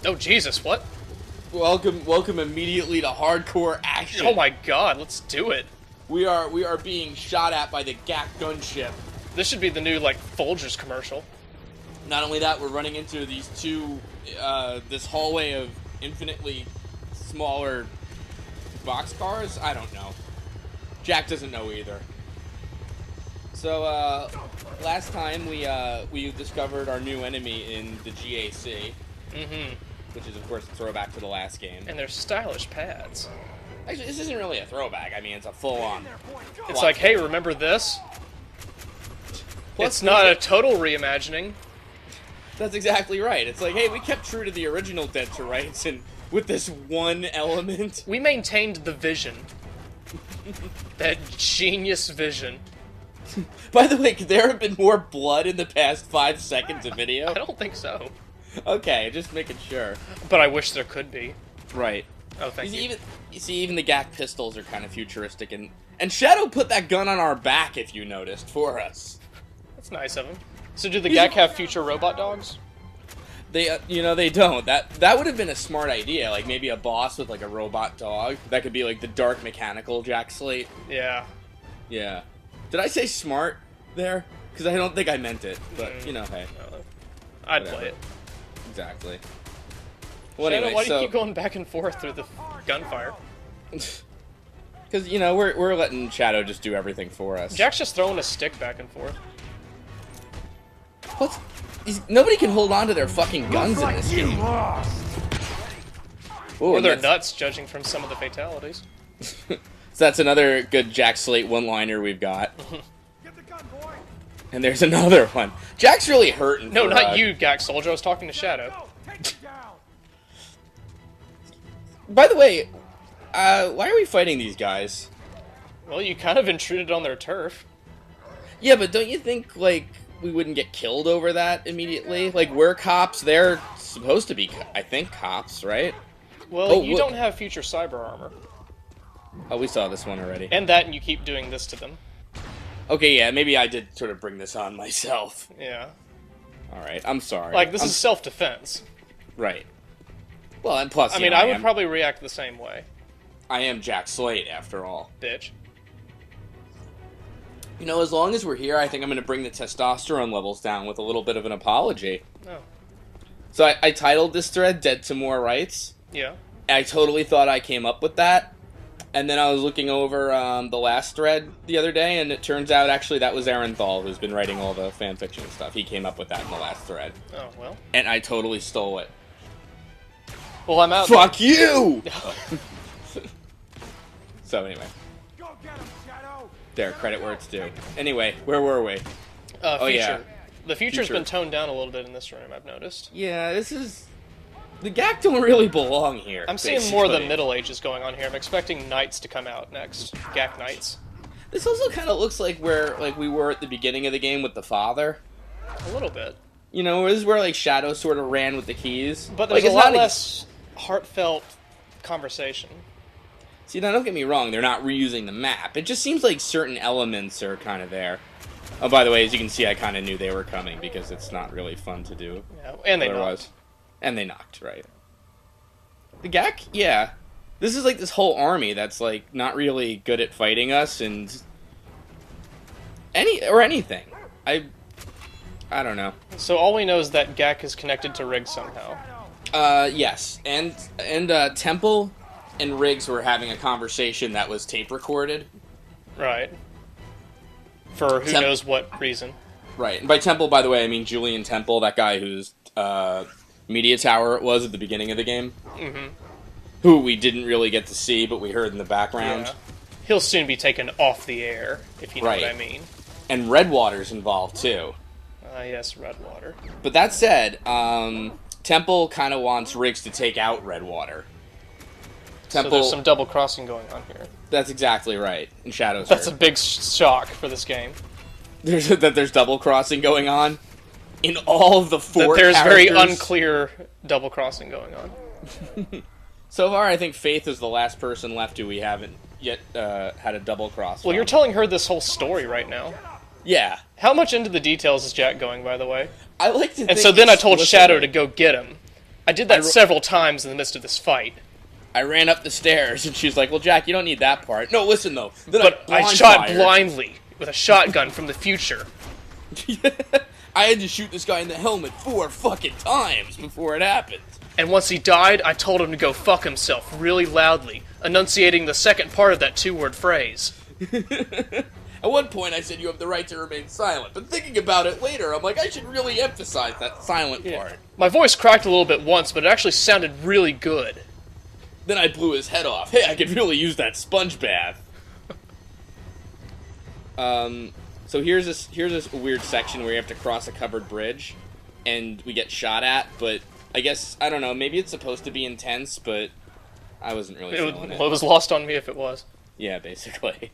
Oh, Jesus, what? Welcome immediately to hardcore action. Oh my god, let's do it. We are being shot at by the GAC gunship. This should be the new, like, Folgers commercial. Not only that, we're running into these this hallway of infinitely smaller boxcars. I don't know. Jack doesn't know either. So, last time we discovered our new enemy in the GAC. Mm-hmm. Which is, of course, a throwback to the last game. And they're stylish pads. Actually, this isn't really a throwback. I mean, it's a full-on... It's like, hey, remember this? It's not a total reimagining. That's exactly right. It's like, hey, we kept true to the original Dead to Rights, and with this one element... We maintained the vision. That genius vision. By the way, could there have been more blood in the past 5 seconds of video? I don't think so. Okay, just making sure. But I wish there could be. Right. Oh, thank you. Even the GAC pistols are kind of futuristic, and Shadow put that gun on our back, if you noticed, for us. That's nice of him. So do the GAC have future robot dogs? They, they don't. That would have been a smart idea, like maybe a boss with like a robot dog. That could be like the dark mechanical Jack Slate. Yeah. Yeah. Did I say smart there? Because I don't think I meant it, but, hey. I'd Whatever. play it. Exactly. Well, Shadow, anyway, why do you keep going back and forth through the gunfire? Because, we're letting Shadow just do everything for us. Jack's just throwing a stick back and forth. What? Nobody can hold on to their fucking guns in this game. Ooh, or they're nuts, judging from some of the fatalities. So that's another good Jack Slate one-liner we've got. Get the gun, boy. And there's another one. Jack's really hurting. No, not you, GAC Soldier. I was talking to Shadow. By the way, why are we fighting these guys? Well, you kind of intruded on their turf. Yeah, but don't you think, like, we wouldn't get killed over that immediately? Like, we're cops, they're supposed to be, I think, cops, right? Well, you don't have future cyber armor. Oh, we saw this one already. And that, and you keep doing this to them. Okay, yeah, maybe I did sort of bring this on myself. Yeah. Alright, I'm sorry. Like, this is self-defense. Right. Well, and plus, I mean, I would probably react the same way. I am Jack Slate, after all. Bitch. As long as we're here, I think I'm going to bring the testosterone levels down with a little bit of an apology. Oh. So I titled this thread, Dead to More Rights. Yeah. I totally thought I came up with that. And then I was looking over the last thread the other day, and it turns out, actually, that was Aaron Thal, who's been writing all the fanfiction and stuff. He came up with that in the last thread. Oh, well. And I totally stole it. Well, I'm out. Fuck you! So, anyway. Go get him, Shadow. There, credit where it's due. Anyway, where were we? Future. Yeah. The future's been toned down a little bit in this room, I've noticed. Yeah, this is... The GAC don't really belong here. I'm seeing more of the Middle Ages going on here. I'm expecting Knights to come out next. GAC Knights. This also kind of looks like where we were at the beginning of the game with the father. A little bit. This is where Shadow sort of ran with the keys. But there's a lot less heartfelt conversation. See, now don't get me wrong, they're not reusing the map. It just seems like certain elements are kind of there. Oh, by the way, as you can see, I kind of knew they were coming because it's not really fun to do. Yeah, and they knocked. And they knocked, right. The GAC, yeah. This is like this whole army that's like not really good at fighting us and anything. I don't know. So all we know is that GAC is connected to Riggs somehow. Yes. And Temple and Riggs were having a conversation that was tape recorded. Right. For who knows what reason. Right. And by Temple, by the way, I mean Julian Temple, that guy whose media tower it was at the beginning of the game. Mm-hmm. Who we didn't really get to see, but we heard in the background. Yeah. He'll soon be taken off the air, if you know what I mean. And Redwater's involved, too. Yes, Redwater. But that said, Temple kind of wants Riggs to take out Redwater. So there's some double crossing going on here. That's exactly right. In Shadow's That's a big shock for this game. There's double crossing going on in all of the four There's characters. very unclear double crossing going on. So far, I think Faith is the last person left who we haven't yet had a double cross. Well, you're telling her this whole story right now. Yeah. How much into the details is Jack going, by the way? I like to think And so then I told Shadow to go get him. I did that several times in the midst of this fight. I ran up the stairs, and she's like, well, Jack, you don't need that part. No, listen, though. Then But I shot blindly with a shotgun from the future. I had to shoot this guy in the helmet 4 fucking times before it happened. And once he died, I told him to go fuck himself really loudly, enunciating the second part of that 2-word phrase. At one point, I said you have the right to remain silent, but thinking about it later, I'm like, I should really emphasize that silent part. My voice cracked a little bit once, but it actually sounded really good. Then I blew his head off. Hey, I could really use that sponge bath. So here's this weird section where you have to cross a covered bridge, and we get shot at, but I guess, I don't know, maybe it's supposed to be intense, but I wasn't really feeling it. It was lost on me if it was. Yeah, basically.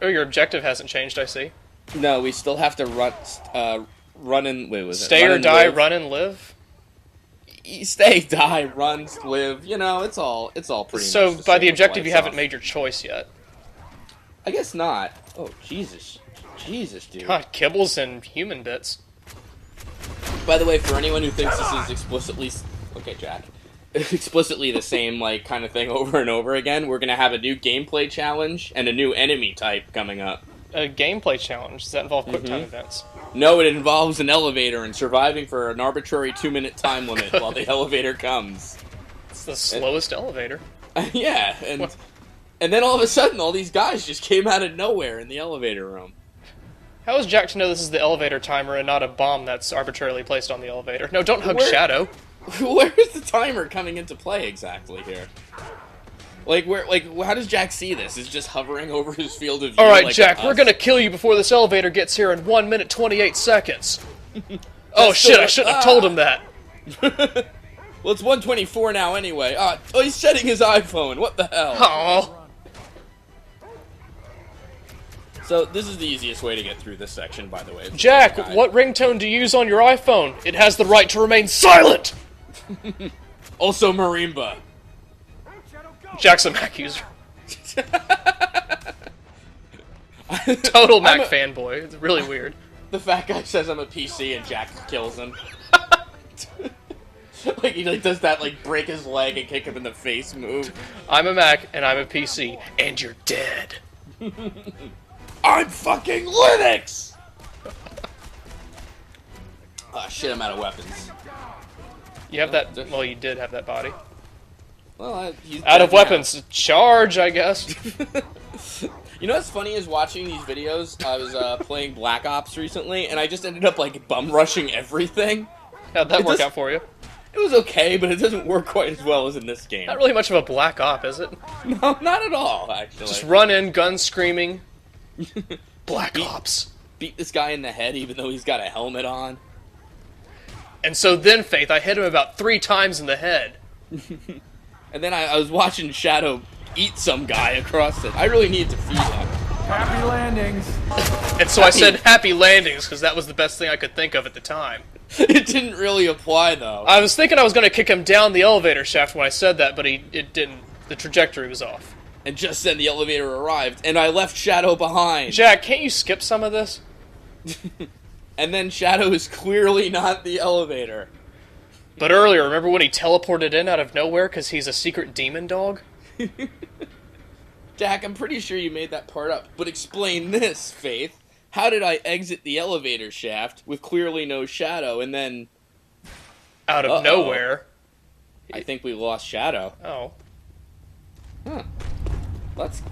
Oh, your objective hasn't changed, I see. No, we still have to run and... Wait, was it? Stay or die, run and live? Stay, die, run, live. You know, it's all pretty much So, the by same the with objective, you lights haven't off. made your choice yet. I guess not. Oh, Jesus. Jesus, dude. God, kibbles and human bits. By the way, for anyone who thinks this is explicitly... Okay, Jack. Explicitly the same, like, kind of thing over and over again, we're gonna have a new gameplay challenge and a new enemy type coming up. A gameplay challenge? Does that involve quick-time events? No, it involves an elevator and surviving for an arbitrary 2-minute time limit while the elevator comes. It's the slowest elevator. Yeah, and then all of a sudden, all these guys just came out of nowhere in the elevator room. How is Jack to know this is the elevator timer and not a bomb that's arbitrarily placed on the elevator? No, don't hug Shadow. Where's the timer coming into play exactly here? How does Jack see this? Is it just hovering over his field of view? Alright, like Jack, we're gonna kill you before this elevator gets here in 1 minute 28 seconds. Oh shit, I shouldn't have told him that. Well, it's 1:24 now anyway. Oh, he's setting his iPhone. What the hell? Aww. So, this is the easiest way to get through this section, by the way. Jack, what ringtone do you use on your iPhone? It has the right to remain silent! Also Marimba. Jack's a Mac user. Total Mac fanboy. It's really weird. The fat guy says I'm a PC and Jack kills him. Like, he does that, break his leg and kick him in the face move. I'm a Mac, and I'm a PC, and you're dead. I'm fucking Linux! Ah, shit, I'm out of weapons. You have that... Well, you did have that body. Well, he's Out of dead now. weapons. Charge, I guess. You know what's funny is watching these videos, I was playing Black Ops recently, and I just ended up, bum rushing everything. How'd that work out for you? It was okay, but it doesn't work quite as well as in this game. Not really much of a Black Op, is it? No, not at all, actually. Just run in, gun screaming. Black Ops. Beat this guy in the head even though he's got a helmet on. And so then, Faith, I hit him about 3 times in the head. And then I was watching Shadow eat some guy across it. I really needed to feed him. Happy landings. And so I said happy landings, because that was the best thing I could think of at the time. It didn't really apply, though. I was thinking I was going to kick him down the elevator shaft when I said that, but it didn't. The trajectory was off. And just then the elevator arrived, and I left Shadow behind. Jack, can't you skip some of this? And then Shadow is clearly not the elevator. But earlier, remember when he teleported in out of nowhere because he's a secret demon dog? Jack, I'm pretty sure you made that part up. But explain this, Faith. How did I exit the elevator shaft with clearly no Shadow, and then... Out of nowhere. I think we lost Shadow. Oh. Huh. Let's...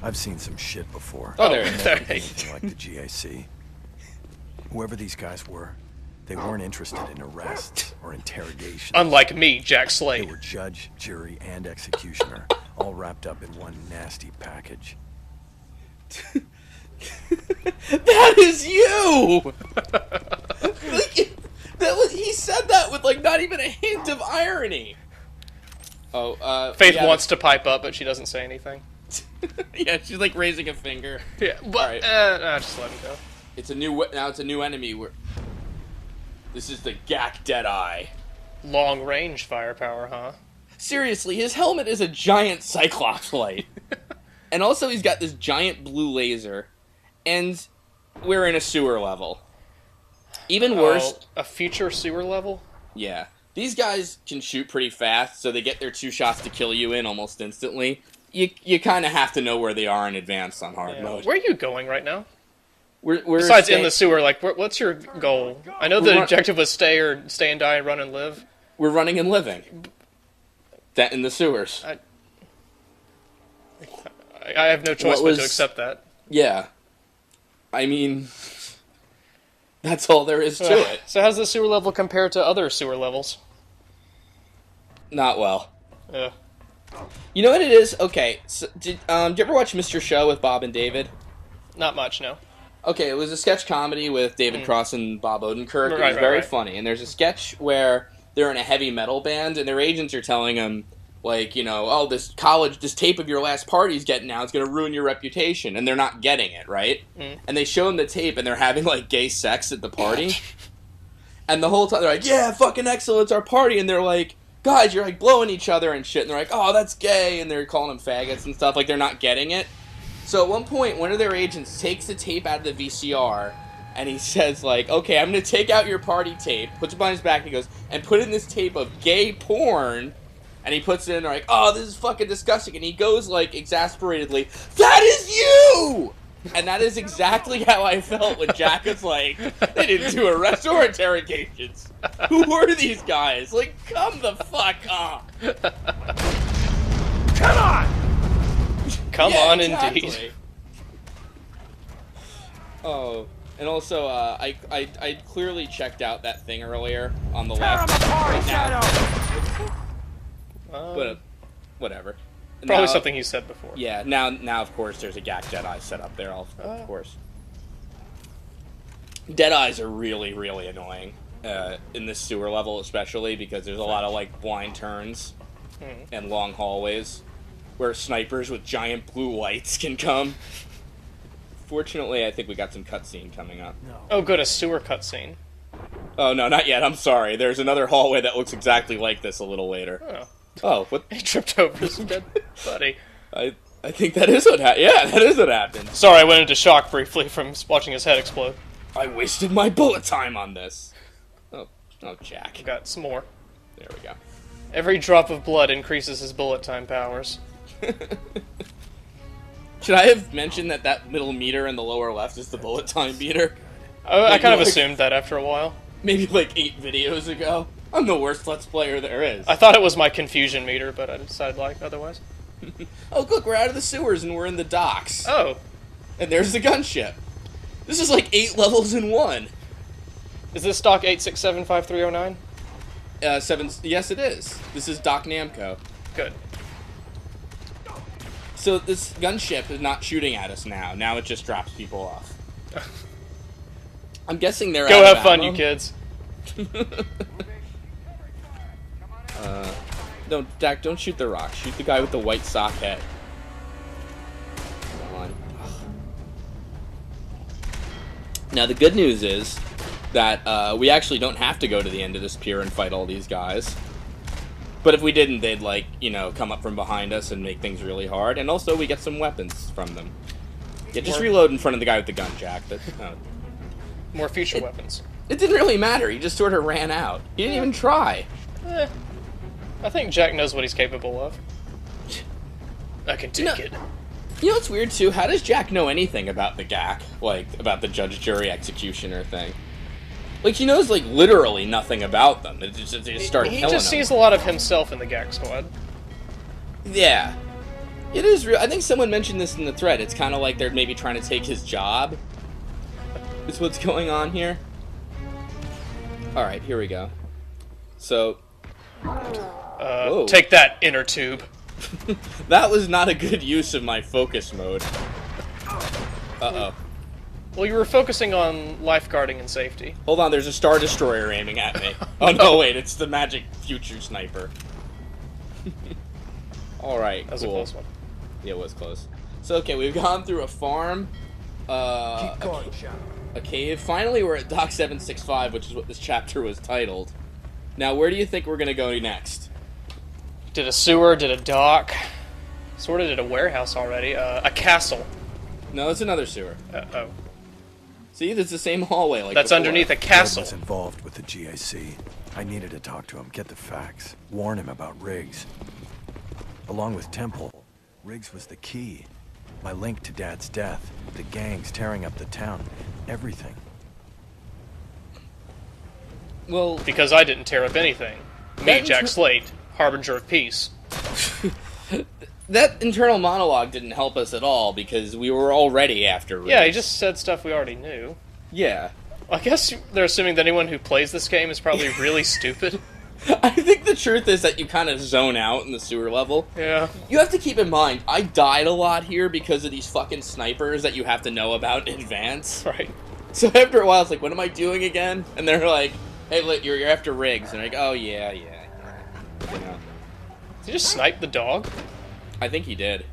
I've seen some shit before. Oh, there there. Anything like the GAC. Whoever these guys were, they weren't interested in arrests or interrogation. Unlike me, Jack They Slade. were judge, jury, and executioner, all wrapped up in one nasty package. That is you! He said that with, not even a hint of irony. Oh, Faith yeah, wants to pipe up, but she doesn't say anything. Yeah, she's, raising a finger. Yeah, but, just let him go. Now it's a new enemy. This is the Gak Deadeye. Long range firepower, huh? Seriously, his helmet is a giant Cyclops light. And also he's got this giant blue laser. And we're in a sewer level. Even worse... A future sewer level? Yeah. These guys can shoot pretty fast, so they get their 2 shots to kill you in almost instantly. You kind of have to know where they are in advance on hard mode. Where are you going right now? We're Besides in the sewer, like, what's your goal? I know the objective was stay and die, run and live. We're running and living. That in the sewers. I have no choice but to accept that. Yeah. I mean, that's all there is to it. So how's the sewer level compare to other sewer levels? Not well. Yeah. You know what it is? Okay, so did you ever watch Mr. Show with Bob and David? Not much, no. Okay, it was a sketch comedy with David Cross and Bob Odenkirk. It was very funny. And there's a sketch where they're in a heavy metal band, and their agents are telling them, like, you know, oh, this tape of your last party's getting out. It's going to ruin your reputation. And they're not getting it, right? And they show them the tape, and they're having, like, gay sex at the party. And the whole time, they're like, yeah, fucking excellent, it's our party. And they're like, guys, you're, like, blowing each other and shit. And they're like, oh, that's gay. And they're calling them faggots and stuff. Like, they're not getting it. So at one point, one of their agents takes the tape out of the VCR, and he says, like, okay, I'm going to take out your party tape, puts it behind his back, and he goes, and put in this tape of gay porn, and he puts it in, like, oh, this is fucking disgusting, and he goes, like, exasperatedly, that is you! And that is exactly how I felt when Jack was like, they didn't do arrest or interrogations. Who were these guys? Like, come the fuck on. Come on! Come on, exactly. Indeed. Oh, and also, I clearly checked out that thing earlier on the left. But whatever. Probably something you said before. Yeah. Now of course there's a Gak Deadeye set up there. Of course. Deadeyes are really annoying in this sewer level, especially because there's a lot of like blind turns and long hallways where snipers with giant blue lights can come. Fortunately, I think we got some cutscene coming up. No. Oh, good, a sewer cutscene. Oh, no, not yet. I'm sorry. There's another hallway that looks exactly like this a little later. Oh, what? He tripped over his dead buddy. I think that is what happened. Yeah, that is what happened. Sorry, I went into shock briefly from watching his head explode. I wasted my bullet time on this. Oh, Jack. Got some more. There we go. Every drop of blood increases his bullet time powers. Should I have mentioned that middle meter in the lower left is the bullet time meter? I kind of assumed that after a while. Maybe like 8 videos ago. I'm the worst Let's Player there is. I thought it was my confusion meter, but I decided like otherwise. Oh, look, we're out of the sewers and we're in the docks. Oh. And there's the gunship. This is like 8 levels in one. Is this Doc 8675309? Yes, it is. This is Doc Namco. Good. So this gunship is not shooting at us now. Now it just drops people off. I'm guessing they're Go out have of fun, ammo. you kids. No, Dak, don't shoot the rock. Shoot the guy with the white sock head. Come on. Now the good news is that we actually don't have to go to the end of this pier and fight all these guys. But if we didn't, they'd, like, you know, come up from behind us and make things really hard. And also, we get some weapons from them. Yeah, just reload in front of the guy with the gun, Jack. More future weapons. It didn't really matter. He just sort of ran out. He didn't even try. I think Jack knows what he's capable of. I can take it. You know what's weird, too? How does Jack know anything about the GAC? Like, about the judge, jury, executioner thing? Like, he knows, like, literally nothing about them. They just start killing them. He just sees a lot of himself in the GAC squad. Yeah. It is real. I think someone mentioned this in the thread. It's kind of like they're maybe trying to take his job. Is what's going on here. Alright, here we go. So... take that, inner tube. That was not a good use of my focus mode. Uh-oh. Well, you were focusing on lifeguarding and safety. Hold on, there's a Star Destroyer aiming at me. Oh no, wait, it's the magic future sniper. Alright, that was cool. a close one. Yeah, it was close. So, okay, we've gone through a farm, Keep going, Shadow. a cave. Finally, we're at Dock 765, which is what this chapter was titled. Now, where do you think we're gonna go next? Did a sewer, did a dock. Sort of did a warehouse already. A castle. No, it's another sewer. Uh-oh. See, it's the same hallway like That's before. underneath a Ford castle. was involved with the GIC. I needed to talk to him, get the facts, warn him about Riggs. Along with Temple, Riggs was the key. My link to Dad's death, the gangs tearing up the town, everything. Well, Because I didn't tear up anything. Me, Jack Slate, Harbinger of Peace. that internal monologue didn't help us at all because we were already after Riggs. Yeah, he just said stuff we already knew. Yeah. I guess they're assuming that anyone who plays this game is probably really stupid. I think the truth is that you kind of zone out in the sewer level. Yeah. You have to keep in mind, I died a lot here because of these fucking snipers that you have to know about in advance. Right. So after a while, it's like, what am I doing again? And they're like, hey, look, you're after Riggs. And I'm like, oh, yeah. You know. Did he just snipe the dog? I think he did.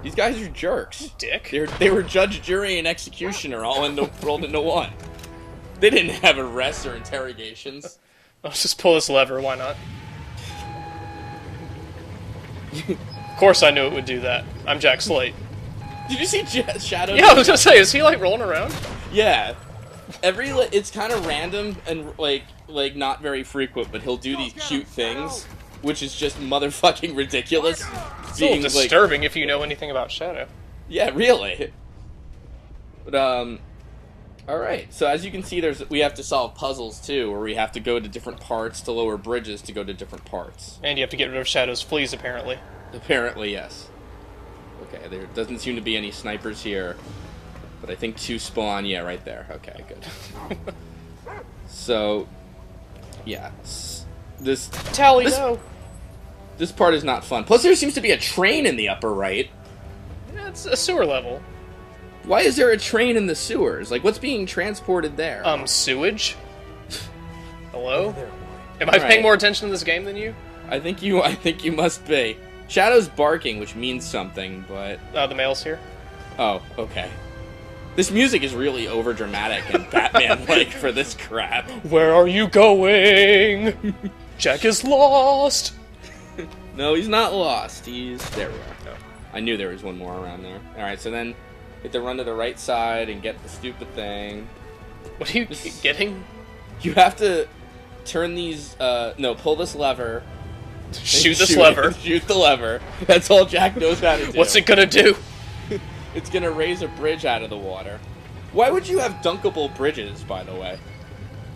These guys are jerks. Dick. They were judge, jury, and executioner all rolled into one. They didn't have arrests or interrogations. Let's just pull this lever, why not? Of course I knew it would do that. I'm Jack Slate. Did you see Shadow? Yeah, I was gonna say, is he like rolling around? Yeah. It's kind of random and like not very frequent, but he'll do these cute things, which is just motherfucking ridiculous. It's a little disturbing if you know anything about Shadow. Yeah, really. But all right. So as you can see, we have to solve puzzles too, where we have to go to different parts to lower bridges to go to different parts. And you have to get rid of Shadow's fleas, apparently. Apparently, yes. Okay, there doesn't seem to be any snipers here, but I think 2 spawn. Yeah, right there. Okay, good. So, yeah, this part is not fun. Plus, there seems to be a train in the upper right. Yeah, it's a sewer level. Why is there a train in the sewers? Like, what's being transported there? Sewage? Hello? There, boy. Am I Right. paying more attention to this game than you? I think you must be. Shadow's barking, which means something, but The mail's here. oh, okay. This music is really overdramatic and Batman-like for this crap. Where are you going? Jack is lost. No, he's not lost. There we are. I knew there was one more around there. Alright, so then you have to run to the right side and get the stupid thing. What are you getting? You have to turn these, pull this lever. Shoot this lever. Shoot the lever. That's all Jack knows how to do. What's it gonna do? It's gonna raise a bridge out of the water. Why would you have dunkable bridges, by the way?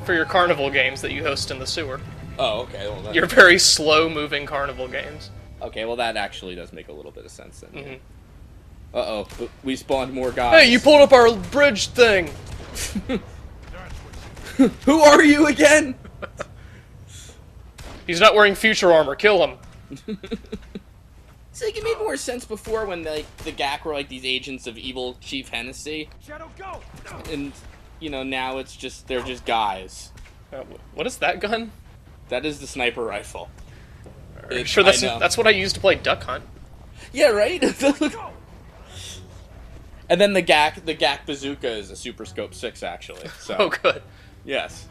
For your carnival games that you host in the sewer. Oh, okay. Well, Your very slow-moving carnival games. okay, well, that actually does make a little bit of sense then. Mm-hmm. Uh-oh, we spawned more guys. Hey, you pulled up our bridge thing! Who are you again? He's not wearing future armor, kill him. It's like, it made more sense before when, like, the GAC were, like, these agents of evil Chief Hennessy. Shadow, go! And, now it's just, they're just guys. What is that gun? That is the sniper rifle. Are you sure I know. that's what I used to play Duck Hunt? Yeah, right? And then the GAC bazooka is a Super Scope 6, actually. So, Oh, good. yes.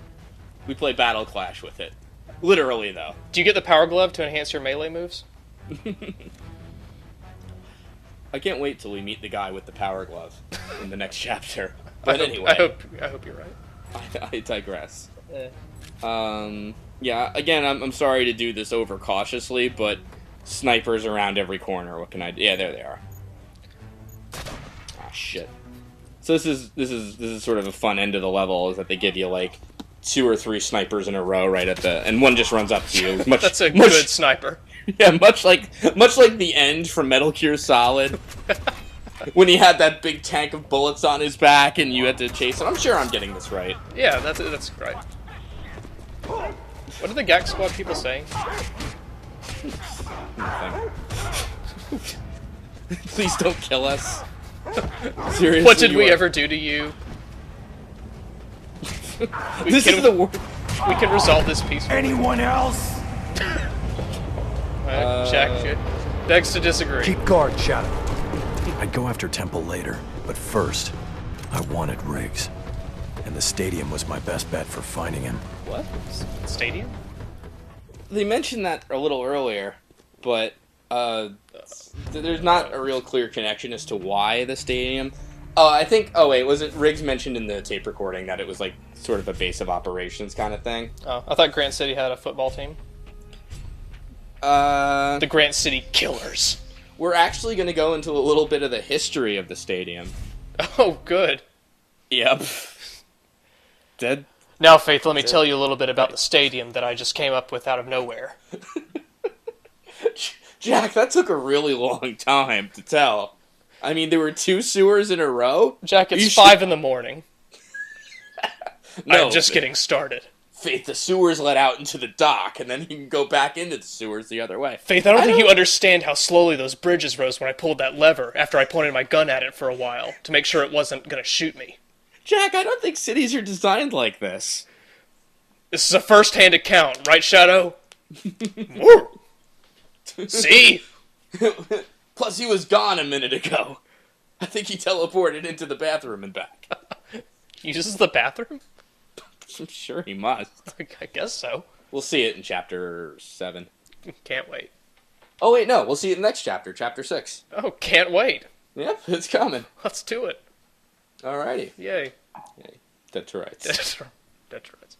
We play Battle Clash with it. Literally, though. Do you get the Power Glove to enhance your melee moves? I can't wait till we meet the guy with the power glove in the next chapter. But I anyway, hope you're right. I digress. Yeah, again, I'm sorry to do this overcautiously, but snipers around every corner. What can I do? Yeah, there they are. Ah, shit. So this is sort of a fun end of the level, is that they give you like 2 or 3 snipers in a row right at the, and one just runs up to you. That's a good sniper. Yeah, much like the end from Metal Gear Solid, when he had that big tank of bullets on his back and you had to chase him. I'm sure I'm getting this right. Yeah, that's right. What are the GAC squad people saying? Please don't kill us. Seriously, What did we ever do to you? This is the worst. We can resolve this peacefully. Anyone else? Jack begs to disagree. Keep guard, Shadow. I'd go after Temple later, but first, I wanted Riggs. And the stadium was my best bet for finding him. What? Stadium? They mentioned that a little earlier, but there's not a real clear connection as to why the stadium. Oh, I think. Oh wait, was it Riggs mentioned in the tape recording that it was like sort of a base of operations kind of thing? Oh, I thought Grant City had a football team. The The Grant City Killers. we're actually going to go into a little bit of the history of the stadium. Oh, good. Yep. Dead. Now, Faith, let me tell you a little bit about the stadium that I just came up with out of nowhere. Jack, that took a really long time to tell. I mean, there were 2 sewers in a row. Jack, You it's should- 5 in the morning. No, I'm just getting started. Faith, the sewers let out into the dock, and then you can go back into the sewers the other way. Faith, I don't think you understand how slowly those bridges rose when I pulled that lever after I pointed my gun at it for a while to make sure it wasn't going to shoot me. Jack, I don't think cities are designed like this. This is a first-hand account, right, Shadow? Woo! See? Plus, he was gone a minute ago. I think he teleported into the bathroom and back. He uses the bathroom? I'm sure he must. I guess so. We'll see it in chapter 7. Can't wait. Oh, wait, no. We'll see it in the next chapter, chapter 6. Oh, can't wait. Yep, it's coming. Let's do it. Alrighty. Yay. That's right. That's right.